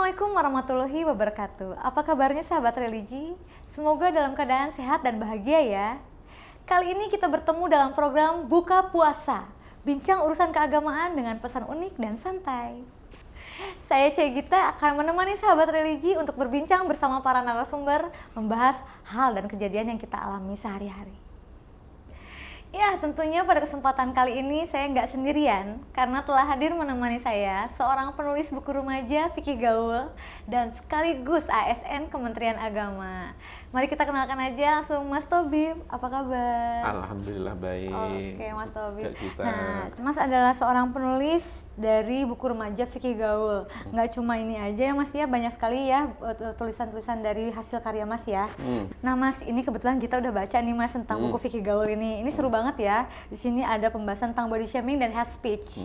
Assalamualaikum warahmatullahi wabarakatuh. Apa kabarnya sahabat religi? Semoga dalam keadaan sehat dan bahagia ya. Kali ini kita bertemu dalam program Buka Puasa, bincang urusan keagamaan dengan pesan unik dan santai. Saya Cegita akan menemani sahabat religi untuk berbincang bersama para narasumber, membahas hal dan kejadian yang kita alami sehari-hari. Ya, tentunya pada kesempatan kali ini saya nggak sendirian karena telah hadir menemani saya seorang penulis buku remaja Fikih Gaul dan sekaligus ASN Kementerian Agama. Mari kita kenalkan aja langsung Mas Tobib, apa kabar? Alhamdulillah baik. Oke, Mas Tobib. Kita. Nah, Mas adalah seorang penulis dari buku remaja Fikih Gaul. Nggak cuma ini aja ya Mas ya, banyak sekali ya tulisan-tulisan dari hasil karya Mas ya. Nah Mas, ini kebetulan kita udah baca nih Mas tentang buku Fikih Gaul ini. Ini seru banget ya. Di sini ada pembahasan tentang body shaming dan hate speech.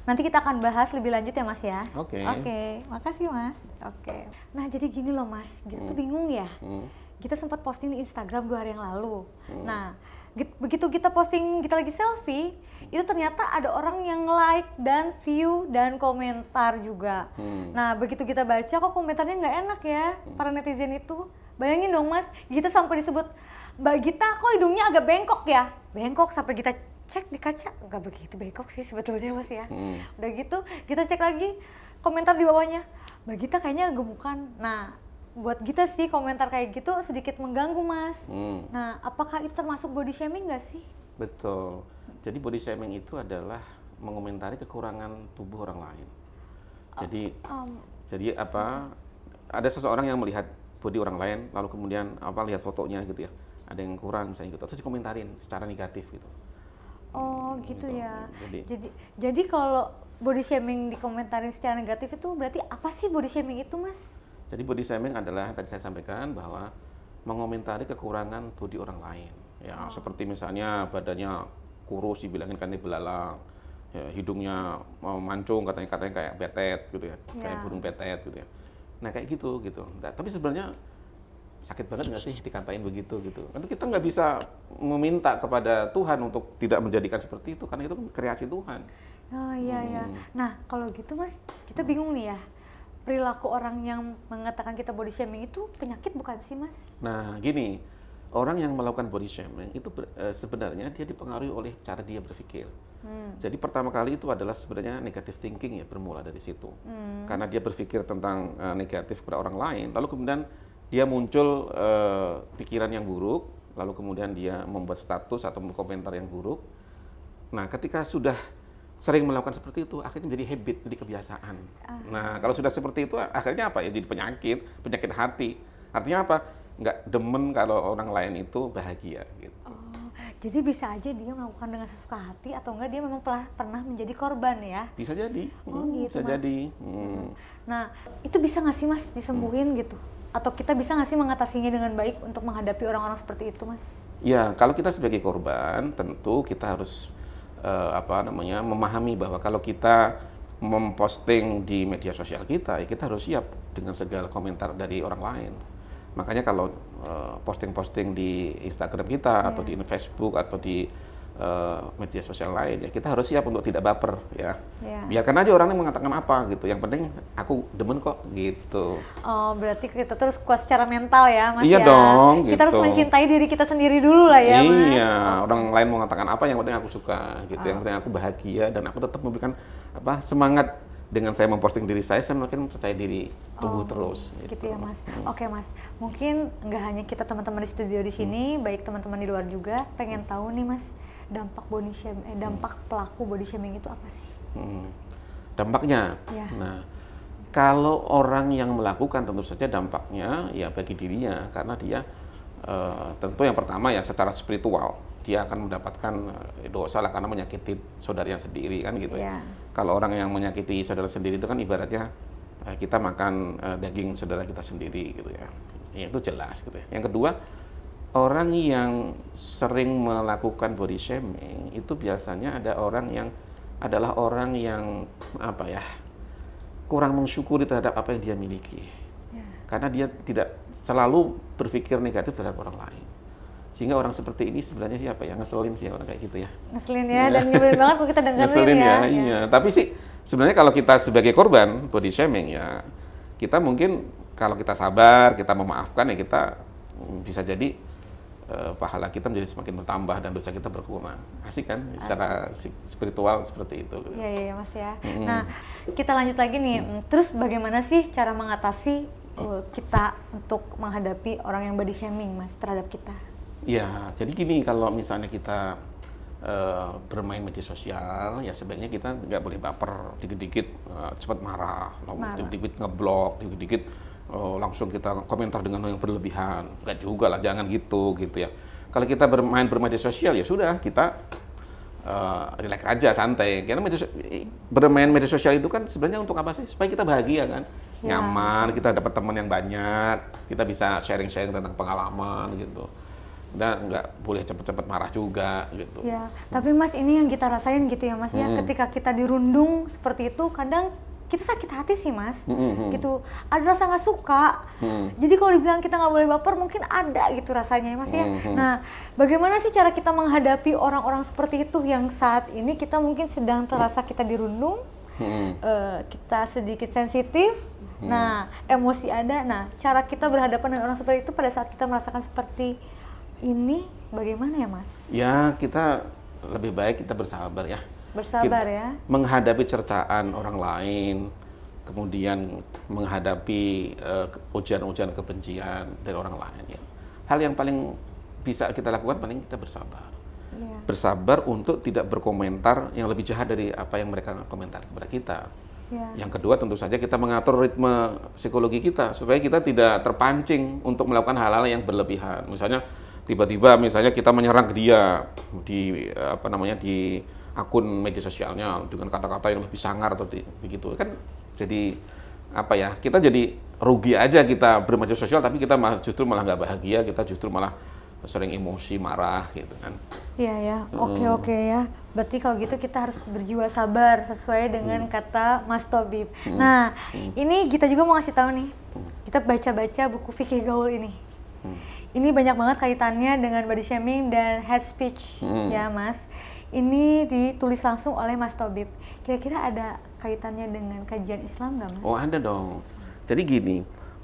Nanti kita akan bahas lebih lanjut ya Mas ya. Oke. Oke, makasih Mas. Oke. Nah jadi gini loh Mas, kita tuh bingung ya. Kita sempat posting di Instagram 2 hari yang lalu. Nah, begitu kita posting kita lagi selfie, itu ternyata ada orang yang like dan view dan komentar juga. Nah, begitu kita baca kok komentarnya nggak enak ya, para netizen itu. Bayangin dong Mas, kita sampai disebut, Mbak Gita kok hidungnya agak bengkok ya? Bengkok sampai kita cek di kaca, nggak begitu bengkok sih sebetulnya Mas ya. Udah gitu, kita cek lagi komentar di bawahnya, Mbak Gita kayaknya gemukan. Nah, buat kita sih komentar kayak gitu sedikit mengganggu Mas. Nah, apakah itu termasuk body shaming nggak sih? Betul. Jadi body shaming itu adalah mengomentari kekurangan tubuh orang lain. Jadi apa? Ada seseorang yang melihat body orang lain, lalu kemudian lihat fotonya gitu ya. Ada yang kurang misalnya gitu, terus dikomentarin secara negatif gitu. Oh gitu ya. Jadi kalau body shaming dikomentarin secara negatif itu berarti apa sih body shaming itu Mas? Jadi body shaming adalah tadi saya sampaikan bahwa mengomentari kekurangan body orang lain. Ya, seperti misalnya badannya kurus dibilangin katanya belalang, ya, hidungnya mancung katanya kayak betet gitu ya, kayak burung betet gitu ya. Nah kayak gitu. Nah, tapi sebenarnya sakit banget nggak sih dikatain begitu gitu. Kan kita nggak bisa meminta kepada Tuhan untuk tidak menjadikan seperti itu karena itu kreasi Tuhan. Oh iya. Nah kalau gitu Mas, kita bingung nih ya. Perilaku orang yang mengatakan kita body shaming itu penyakit bukan sih Mas? Nah gini, orang yang melakukan body shaming itu sebenarnya dia dipengaruhi oleh cara dia berpikir. Jadi pertama kali itu adalah sebenarnya negative thinking ya, bermula dari situ. Karena dia berpikir tentang negatif kepada orang lain, lalu kemudian dia muncul pikiran yang buruk, lalu kemudian dia membuat status atau komentar yang buruk. Nah ketika sudah sering melakukan seperti itu, akhirnya menjadi habit, jadi kebiasaan. Nah, kalau sudah seperti itu, akhirnya apa ya? Jadi penyakit hati. Artinya apa? Nggak demen kalau orang lain itu bahagia. Gitu. Oh, jadi bisa aja dia melakukan dengan sesuka hati, atau enggak dia memang pernah menjadi korban ya? Bisa jadi. Oh gitu bisa Mas. jadi. Nah, itu bisa nggak sih Mas disembuhin gitu? Atau kita bisa nggak sih mengatasinya dengan baik untuk menghadapi orang-orang seperti itu Mas? Ya, kalau kita sebagai korban, tentu kita harus memahami bahwa kalau kita memposting di media sosial kita, ya kita harus siap dengan segala komentar dari orang lain. Makanya kalau posting-posting di Instagram kita atau di Facebook atau di media sosial lain, ya kita harus siap untuk tidak baper ya. Biarkan aja orang yang mengatakan apa gitu. Yang penting aku demen kok gitu. Oh, berarti kita terus kuat secara mental ya Mas iya ya? Dong, kita gitu. harus mencintai diri kita sendiri dulu lah ya Mas. Iya, orang lain mau mengatakan apa yang penting aku suka gitu. Yang penting aku bahagia dan aku tetap memberikan semangat. Dengan saya memposting diri saya makin percaya diri tumbuh terus. Gitu ya Mas. Oke Mas, mungkin nggak hanya kita teman-teman di studio di sini, baik teman-teman di luar juga pengen tahu nih Mas, dampak body shaming, dampak pelaku body shaming itu apa sih? Dampaknya. Ya. Nah, kalau orang yang melakukan tentu saja dampaknya ya bagi dirinya karena dia tentu yang pertama ya secara spiritual dia akan mendapatkan dosa lah karena menyakiti saudaranya sendiri kan gitu ya. Kalau orang yang menyakiti saudara sendiri itu kan ibaratnya kita makan daging saudara kita sendiri gitu ya. Ya itu jelas gitu ya. Yang kedua, orang yang sering melakukan body shaming itu biasanya adalah orang yang kurang mensyukuri terhadap apa yang dia miliki. Karena dia tidak selalu berpikir negatif terhadap orang lain. Sehingga orang seperti ini sebenarnya siapa ya? Ngeselin sih orang kayak gitu ya. Ngeselin ya, dan nyebelin banget kalau kita dengerin ngeselin ya. Iya. Tapi sih sebenarnya kalau kita sebagai korban body shaming ya, kita mungkin kalau kita sabar, kita memaafkan ya kita bisa jadi pahala kita menjadi semakin bertambah dan dosa kita berkurang. Asik kan? Secara spiritual seperti itu. Iya Mas ya. Nah, kita lanjut lagi nih. Terus bagaimana sih cara mengatasi kita untuk menghadapi orang yang body shaming Mas terhadap kita? Ya, jadi gini, kalau misalnya kita bermain media sosial, ya sebaiknya kita nggak boleh baper, dikit-dikit cepat marah, dikit-dikit ngeblok, dikit-dikit langsung kita komentar dengan yang berlebihan. Nggak juga lah, jangan gitu ya. Kalau kita bermedia sosial ya sudah, kita relax aja, santai. Karena bermain media sosial itu kan sebenarnya untuk apa sih? Supaya kita bahagia kan, nyaman, kita dapat teman yang banyak, kita bisa sharing-sharing tentang pengalaman gitu. Dan nggak boleh cepet-cepet marah juga gitu. Ya, tapi Mas ini yang kita rasain gitu ya Mas ya, ketika kita dirundung seperti itu kadang kita sakit hati sih Mas, gitu. Ada rasa nggak suka. Jadi kalau dibilang kita nggak boleh baper mungkin ada gitu rasanya ya Mas ya. Nah, bagaimana sih cara kita menghadapi orang-orang seperti itu yang saat ini kita mungkin sedang terasa kita dirundung, kita sedikit sensitif, nah emosi ada. Nah, cara kita berhadapan dengan orang seperti itu pada saat kita merasakan seperti ini bagaimana ya Mas? Ya, kita lebih baik kita bersabar ya. Bersabar kita ya. menghadapi cercaan orang lain, kemudian menghadapi ujian-ujian kebencian dari orang lain ya. Hal yang paling bisa kita lakukan paling kita bersabar. Ya. Bersabar untuk tidak berkomentar yang lebih jahat dari apa yang mereka komentar kepada kita. Ya. Yang kedua tentu saja kita mengatur ritme psikologi kita supaya kita tidak terpancing untuk melakukan hal-hal yang berlebihan. Misalnya tiba-tiba misalnya kita menyerang dia di di akun media sosialnya dengan kata-kata yang lebih sangar atau begitu kan, jadi kita jadi rugi aja kita bermedia sosial tapi kita justru malah nggak bahagia, kita justru malah sering emosi, marah gitu kan. Iya ya, oke ya. Berarti kalau gitu kita harus berjiwa sabar sesuai dengan kata Mas Tobib. Nah, ini kita juga mau ngasih tahu nih. Kita baca-baca buku Fikih Gaul ini. Ini banyak banget kaitannya dengan body shaming dan hate speech ya Mas. Ini ditulis langsung oleh Mas Tobib. Kira-kira ada kaitannya dengan kajian Islam nggak Mas? Oh ada dong. Jadi gini,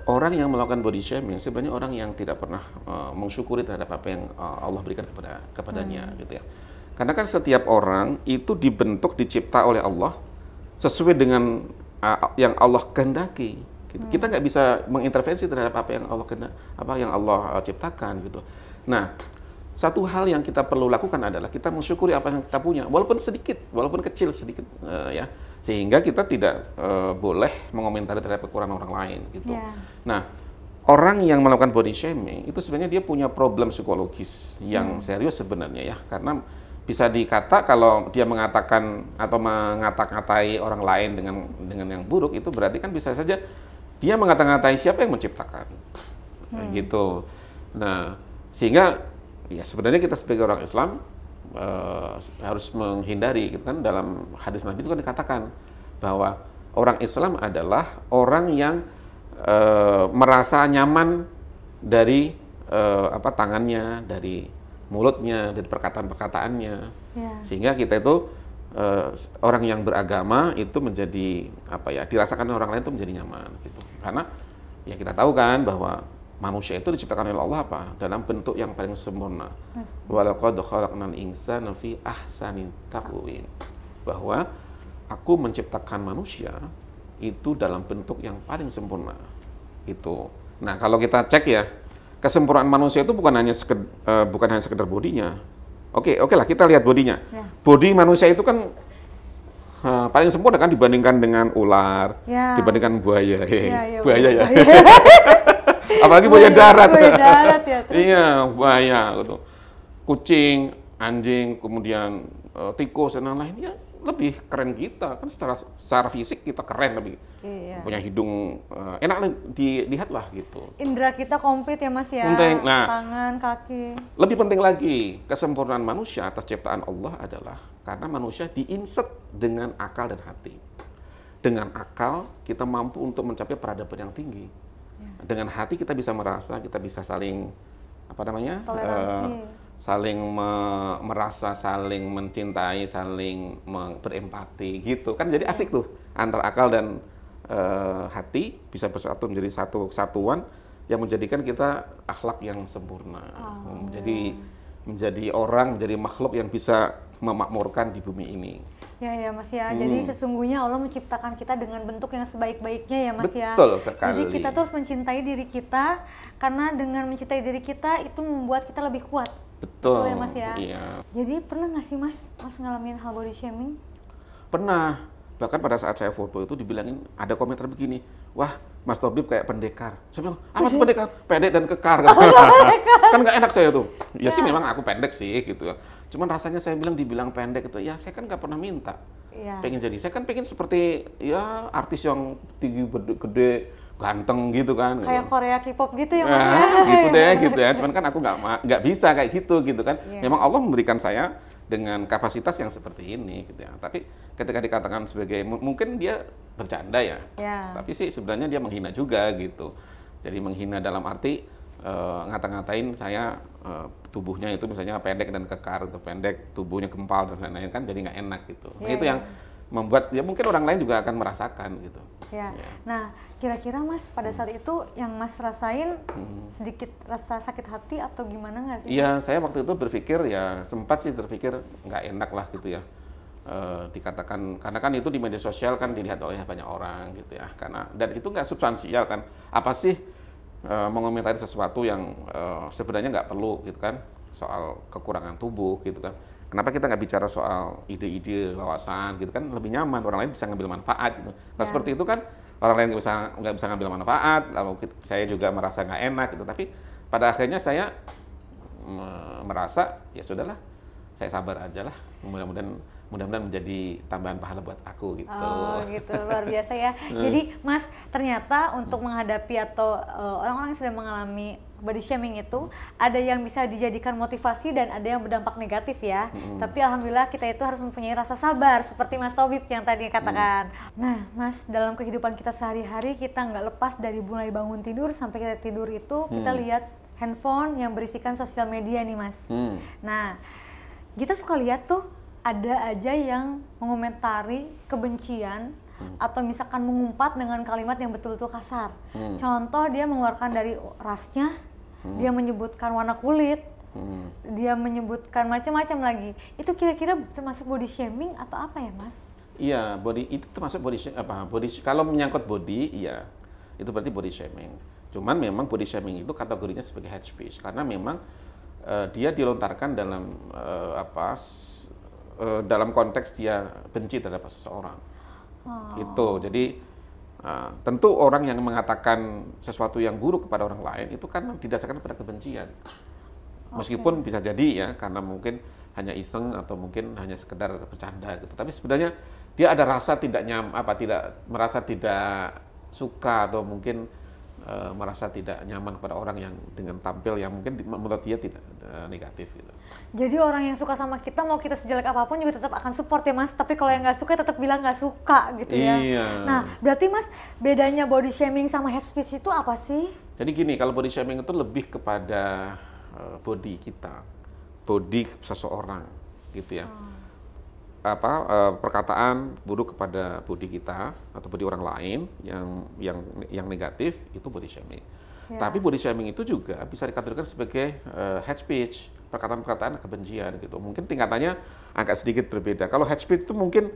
orang yang melakukan body shaming sebenarnya orang yang tidak pernah mensyukuri terhadap apa yang Allah berikan kepadanya gitu ya. Karena kan setiap orang itu dibentuk, dicipta oleh Allah sesuai dengan yang Allah kehendaki. Gitu. Kita nggak bisa mengintervensi terhadap apa yang Allah ciptakan gitu. Nah, satu hal yang kita perlu lakukan adalah kita mensyukuri apa yang kita punya, walaupun sedikit, walaupun kecil sedikit ya, sehingga kita tidak boleh mengomentari terhadap kekurangan orang lain gitu. Yeah. Nah, orang yang melakukan body shaming itu sebenarnya dia punya problem psikologis yang serius sebenarnya ya, karena bisa dikata kalau dia mengatakan atau mengata-ngatai orang lain dengan yang buruk itu berarti kan bisa saja dia mengata-ngatai siapa yang menciptakan gitu. Nah, sehingga ya sebenarnya kita sebagai orang Islam harus menghindari gitu kan. Dalam hadis Nabi itu kan dikatakan bahwa orang Islam adalah orang yang merasa nyaman dari tangannya, dari mulutnya, dari perkataan-perkataannya. Yeah. Sehingga kita itu orang yang beragama itu menjadi dirasakan orang lain itu menjadi nyaman gitu. Karena ya kita tahu kan bahwa manusia itu diciptakan oleh Allah dalam bentuk yang paling sempurna. Walaqad khalaqnal insana fi ahsani taqwim. Bahwa aku menciptakan manusia itu dalam bentuk yang paling sempurna. Itu. Nah, kalau kita cek ya, kesempurnaan manusia itu bukan hanya sekedar bodinya. Oke lah, kita lihat bodinya. Ya. Bodi manusia itu kan paling sempurna kan dibandingkan dengan ular, dibandingkan buaya. Buaya ya. Apalagi buaya darat. Buaya darat ya. Iya, buaya gitu. Kucing, anjing, kemudian tikus dan lain-lain ya lebih keren kita kan, secara fisik kita keren, lebih punya hidung enak dilihat lah gitu. Indra kita komplit ya Mas ya. Penting. Nah, tangan, kaki. Lebih penting lagi, kesempurnaan manusia atas ciptaan Allah adalah karena manusia diinsert dengan akal dan hati. Dengan akal kita mampu untuk mencapai peradaban yang tinggi. Dengan hati kita bisa merasa, kita bisa saling toleransi, saling merasa, saling mencintai, saling berempati gitu kan, jadi asik tuh antara akal dan hati bisa bersatu menjadi satu kesatuan yang menjadikan kita akhlak yang sempurna. Menjadi orang, menjadi makhluk yang bisa memakmurkan di bumi ini. Ya Mas ya. Jadi sesungguhnya Allah menciptakan kita dengan bentuk yang sebaik-baiknya ya Mas ya. Betul sekali. Jadi kita terus mencintai diri kita, karena dengan mencintai diri kita itu membuat kita lebih kuat. Betul ya Mas ya. Iya. Jadi pernah nggak sih Mas ngalamin hal body shaming? Pernah. Bahkan pada saat saya foto itu dibilangin, ada komentar begini, wah Mas Tobib kayak pendekar. Saya bilang, apa tuh pendekar? Pendek dan kekar. Kan nggak enak saya tuh. Ya sih memang aku pendek sih gitu. Cuman rasanya saya dibilang pendek itu, ya saya kan nggak pernah minta. Pengen jadi, saya kan pengen seperti ya artis yang tinggi, gede, ganteng gitu kan. Kayak Korea K-pop gitu ya Mas ya. Gitu deh gitu ya. Cuman kan aku nggak bisa kayak gitu kan. Memang Allah memberikan saya dengan kapasitas yang seperti ini gitu ya. Tapi ketika dikatakan sebagai mungkin dia bercanda ya. Tapi sih sebenarnya dia menghina juga gitu. Jadi menghina dalam arti ngata-ngatain saya tubuhnya itu misalnya pendek dan kekar atau pendek, tubuhnya gempal dan lain-lain kan jadi nggak enak gitu. Nah, itu yang membuat ya mungkin orang lain juga akan merasakan gitu. Nah, kira-kira Mas pada saat itu yang Mas rasain sedikit rasa sakit hati atau gimana nggak sih? Iya, saya waktu itu berpikir ya sempat sih berpikir nggak enak lah gitu ya. Dikatakan karena kan itu di media sosial kan dilihat oleh banyak orang gitu ya. Dan itu nggak substansial kan. Apa sih mengomentari sesuatu yang sebenarnya nggak perlu gitu kan, soal kekurangan tubuh gitu kan. Kenapa kita nggak bicara soal ide-ide, wawasan gitu kan, lebih nyaman, orang lain bisa ngambil manfaat gitu. Nah seperti itu kan, orang lain nggak bisa ngambil manfaat, lalu saya juga merasa nggak enak gitu. Tapi pada akhirnya saya merasa ya sudahlah, saya sabar aja lah, mudah-mudahan menjadi tambahan pahala buat aku gitu. Oh gitu, luar biasa ya. Jadi Mas, ternyata untuk menghadapi atau orang-orang yang sudah mengalami body shaming itu, ada yang bisa dijadikan motivasi dan ada yang berdampak negatif ya. Tapi alhamdulillah kita itu harus mempunyai rasa sabar, seperti Mas Tobib yang tadi katakan. Nah Mas, dalam kehidupan kita sehari-hari, kita nggak lepas dari mulai bangun tidur sampai kita tidur itu, kita lihat handphone yang berisikan sosial media nih Mas. Nah, kita suka lihat tuh, ada aja yang mengomentari kebencian atau misalkan mengumpat dengan kalimat yang betul-betul kasar. Contoh, dia mengeluarkan dari rasnya, dia menyebutkan warna kulit, dia menyebutkan macam-macam lagi. Itu kira-kira termasuk body shaming atau apa ya Mas? Iya, itu termasuk kalau menyangkut body, iya itu berarti body shaming. Cuman memang body shaming itu kategorinya sebagai hate speech karena memang dia dilontarkan dalam dalam konteks dia benci terhadap seseorang. Gitu. Jadi tentu orang yang mengatakan sesuatu yang buruk kepada orang lain itu kan didasarkan pada kebencian. Meskipun bisa jadi ya karena mungkin hanya iseng atau mungkin hanya sekedar bercanda gitu. Tapi sebenarnya dia ada rasa merasa tidak suka atau mungkin merasa tidak nyaman kepada orang yang dengan tampil yang mungkin menurut dia tidak negatif gitu. Jadi orang yang suka sama kita, mau kita sejelek apapun juga tetap akan support ya Mas. Tapi kalau yang nggak suka tetap bilang nggak suka gitu ya. Iya. Nah berarti Mas, bedanya body shaming sama hate speech itu apa sih? Jadi gini, kalau body shaming itu lebih kepada body kita, body seseorang gitu ya. Perkataan buruk kepada body kita atau body orang lain yang negatif itu body shaming. Tapi body shaming itu juga bisa dikategorikan sebagai hate speech, perkataan-perkataan kebencian gitu. Mungkin tingkatannya agak sedikit berbeda. Kalau hate speech itu mungkin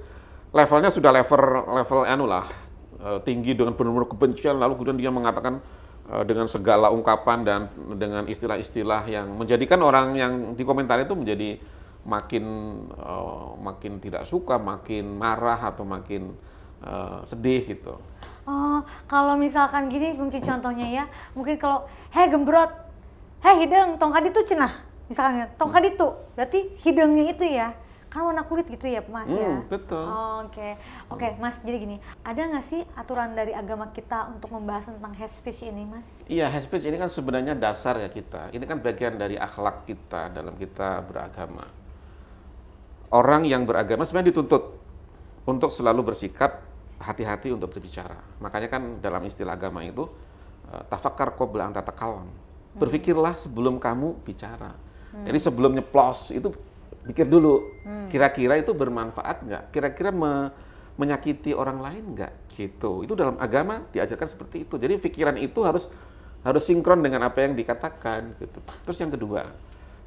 levelnya sudah level tinggi dengan benar-benar kebencian, lalu kemudian dia mengatakan dengan segala ungkapan dan dengan istilah-istilah yang menjadikan orang yang dikomentari itu menjadi makin tidak suka, makin marah atau makin sedih gitu. Oh, kalau misalkan gini mungkin contohnya ya, mungkin kalau gembrot, hidung, tongkat itu cenah, misalnya tongkat itu, berarti hidungnya itu ya, kan warna kulit gitu ya Mas ya? Betul. Oh, Oke, Mas, jadi gini, ada nggak sih aturan dari agama kita untuk membahas tentang hate speech ini Mas? Iya, hate speech ini kan sebenarnya dasar ya kita, ini kan bagian dari akhlak kita dalam kita beragama. Orang yang beragama sebenarnya dituntut untuk selalu bersikap hati-hati untuk berbicara. Makanya kan dalam istilah agama itu tafakkar qabla an tatakalam. Berpikirlah sebelum kamu bicara. Jadi sebelum nyeplos itu pikir dulu. Kira-kira itu bermanfaat nggak? Kira-kira menyakiti orang lain nggak? gitu. Itu dalam agama diajarkan seperti itu. Jadi pikiran itu harus sinkron dengan apa yang dikatakan gitu. Terus yang kedua,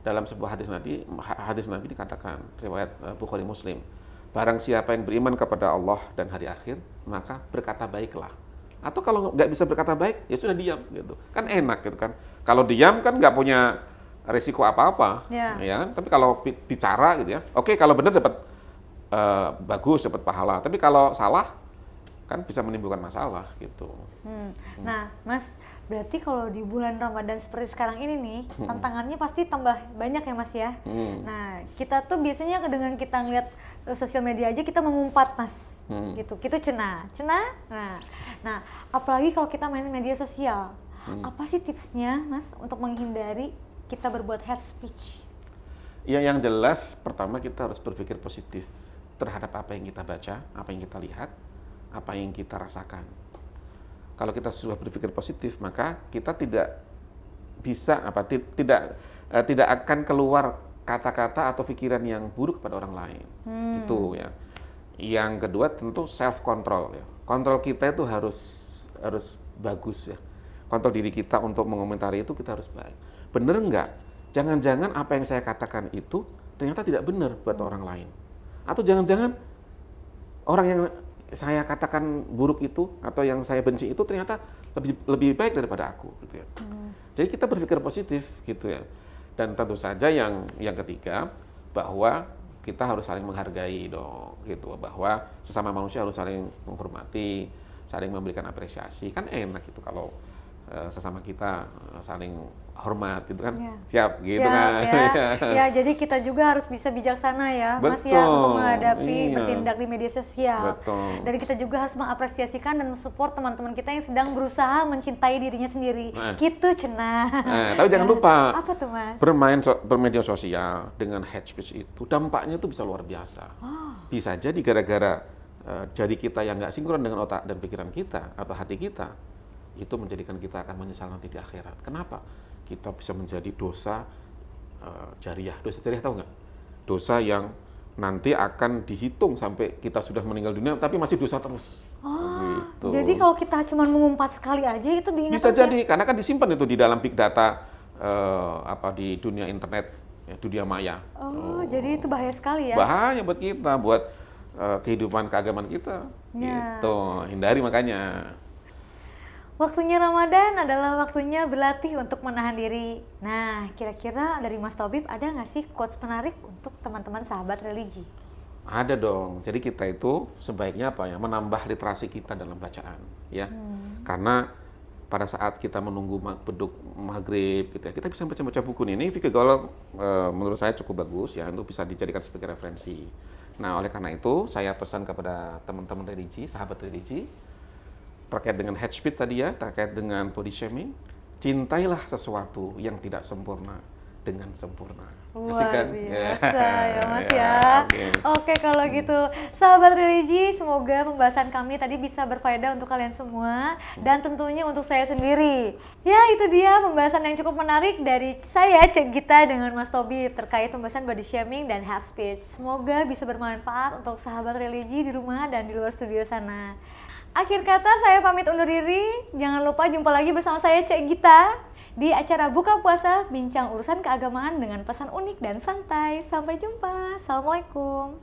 dalam sebuah hadis Nabi dikatakan, riwayat Bukhari Muslim, barang siapa yang beriman kepada Allah dan hari akhir, maka berkata baiklah. Atau kalau nggak bisa berkata baik, ya sudah diam gitu. Kan enak gitu kan. Kalau diam kan nggak punya resiko apa-apa, ya. Tapi kalau bicara gitu ya, oke, kalau benar dapat bagus, dapat pahala. Tapi kalau salah kan bisa menimbulkan masalah gitu. Nah, Mas, berarti kalau di bulan Ramadan seperti sekarang ini nih, tantangannya pasti tambah banyak ya, Mas ya. Nah, kita tuh biasanya dengan kita ngeliat sosial media aja kita mengumpat, Mas, gitu. Kita cenah. Nah, apalagi kalau kita main media sosial, apa sih tipsnya, Mas, untuk menghindari kita berbuat hate speech? Ya, yang jelas pertama kita harus berpikir positif terhadap apa yang kita baca, apa yang kita lihat, apa yang kita rasakan. Kalau kita sudah berpikir positif, maka kita tidak bisa tidak akan keluar kata-kata atau pikiran yang buruk kepada orang lain. Itu ya. Yang kedua tentu self control ya. Kontrol kita itu harus bagus ya. Kontrol diri kita untuk mengomentari itu kita harus baik. Bener nggak? Jangan-jangan apa yang saya katakan itu ternyata tidak benar buat orang lain. Atau jangan-jangan orang yang saya katakan buruk itu atau yang saya benci itu ternyata lebih baik daripada aku gitu ya. Jadi kita berpikir positif gitu ya. Dan tentu saja yang ketiga, bahwa kita harus saling menghargai dong gitu, bahwa sesama manusia harus saling menghormati, saling memberikan apresiasi. Kan enak gitu kalau sesama kita saling hormat gitu kan. Siap gitu kan. Ya, jadi kita juga harus bisa bijaksana ya, Mas ya, untuk menghadapi bertindak di media sosial. Dan kita juga harus mengapresiasikan dan mensupport teman-teman kita yang sedang berusaha mencintai dirinya sendiri. Gitu cenah. Tapi jangan lupa, apa tuh, Mas? Bermedia sosial dengan hate speech itu dampaknya itu bisa luar biasa. Bisa jadi gara-gara jari kita yang nggak sinkron dengan otak dan pikiran kita atau hati kita, itu menjadikan kita akan menyesal nanti di akhirat. Kenapa? Kita bisa menjadi dosa jariah. Dosa jariah tahu nggak? Dosa yang nanti akan dihitung sampai kita sudah meninggal dunia, tapi masih dosa terus. Gitu. Jadi kalau kita cuma mengumpat sekali aja itu diingat bisa jadi, karena kan disimpan itu di dalam big data di dunia internet, ya, dunia maya. Jadi itu bahaya sekali ya? Bahaya buat kita, buat kehidupan keagamaan kita. Gitu, hindari makanya. Waktunya Ramadan adalah waktunya berlatih untuk menahan diri. Nah, kira-kira dari Mas Tobib ada nggak sih quotes menarik untuk teman-teman sahabat religi? Ada dong. Jadi kita itu sebaiknya menambah literasi kita dalam bacaan, ya. Karena pada saat kita menunggu beduk maghrib, gitu ya, kita bisa baca buku ini. Fikih Golok menurut saya cukup bagus ya, untuk bisa dijadikan sebagai referensi. Nah, oleh karena itu saya pesan kepada teman-teman religi, sahabat religi, terkait dengan hate speech tadi ya, terkait dengan body shaming, cintailah sesuatu yang tidak sempurna dengan sempurna. Luar biasa ya, Mas ya. Oke, kalau gitu sahabat religi, semoga pembahasan kami tadi bisa berfaedah untuk kalian semua dan tentunya untuk saya sendiri. Ya, itu dia pembahasan yang cukup menarik dari saya, Cek Gita, dengan Mas Tobib terkait pembahasan body shaming dan hate speech. Semoga bisa bermanfaat untuk sahabat religi di rumah dan di luar studio sana. Akhir kata saya pamit undur diri. Jangan lupa jumpa lagi bersama saya, Cek Gita, di acara Buka Puasa, bincang urusan keagamaan dengan pesan unik dan santai. Sampai jumpa. Assalamualaikum.